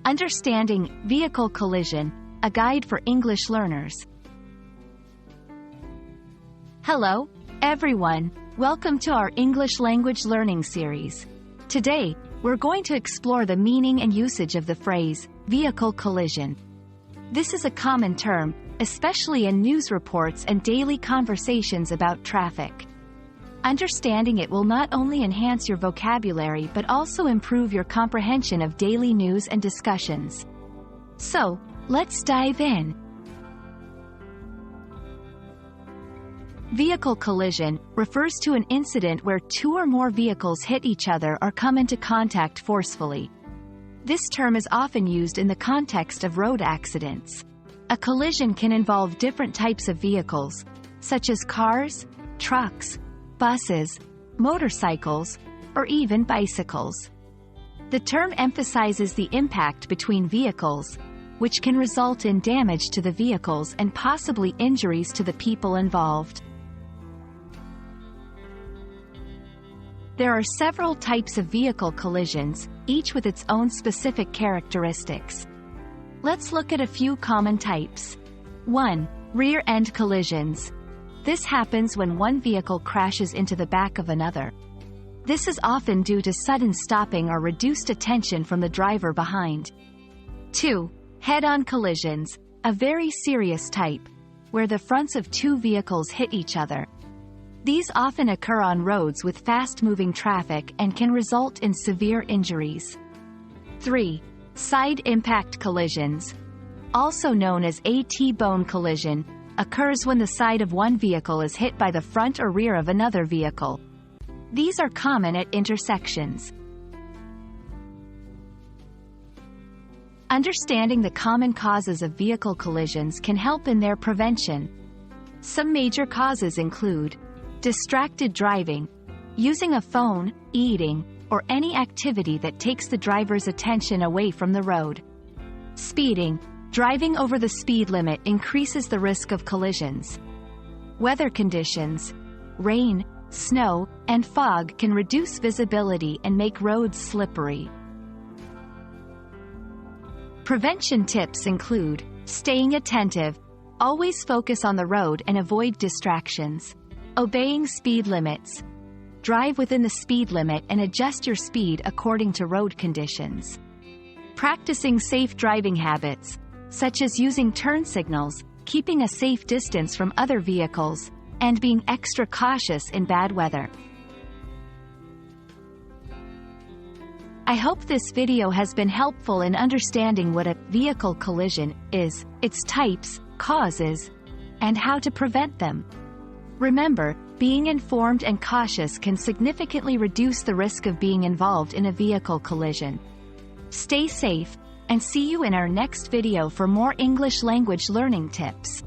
Understanding Vehicle Collision, a guide for English learners. Hello, everyone. Welcome to our English language learning series. Today, we're going to explore the meaning and usage of the phrase, vehicle collision. This is a common term, especially in news reports and daily conversations about traffic. Understanding it will not only enhance your vocabulary but also improve your comprehension of daily news and discussions. So, let's dive in. Vehicle collision refers to an incident where two or more vehicles hit each other or come into contact forcefully. This term is often used in the context of road accidents. A collision can involve different types of vehicles, such as cars, trucks, buses, motorcycles, or even bicycles. The term emphasizes the impact between vehicles, which can result in damage to the vehicles and possibly injuries to the people involved. There are several types of vehicle collisions, each with its own specific characteristics. Let's look at a few common types. 1. Rear-end collisions. This happens when one vehicle crashes into the back of another. This is often due to sudden stopping or reduced attention from the driver behind. 2. Head-on collisions, a very serious type, where the fronts of two vehicles hit each other. These often occur on roads with fast-moving traffic and can result in severe injuries. 3. Side impact collisions, also known as a T-bone collision, occurs when the side of one vehicle is hit by the front or rear of another vehicle. These are common at intersections. Understanding the common causes of vehicle collisions can help in their prevention. Some major causes include distracted driving, using a phone, eating, or any activity that takes the driver's attention away from the road. Speeding, driving over the speed limit increases the risk of collisions. Weather conditions, rain, snow, and fog can reduce visibility and make roads slippery. Prevention tips include staying attentive, always focus on the road and avoid distractions, obeying speed limits, drive within the speed limit and adjust your speed according to road conditions. Practicing safe driving habits, such as using turn signals, keeping a safe distance from other vehicles, and being extra cautious in bad weather. I hope this video has been helpful in understanding what a vehicle collision is, its types, causes, and how to prevent them. Remember, being informed and cautious can significantly reduce the risk of being involved in a vehicle collision. Stay safe, and see you in our next video for more English language learning tips.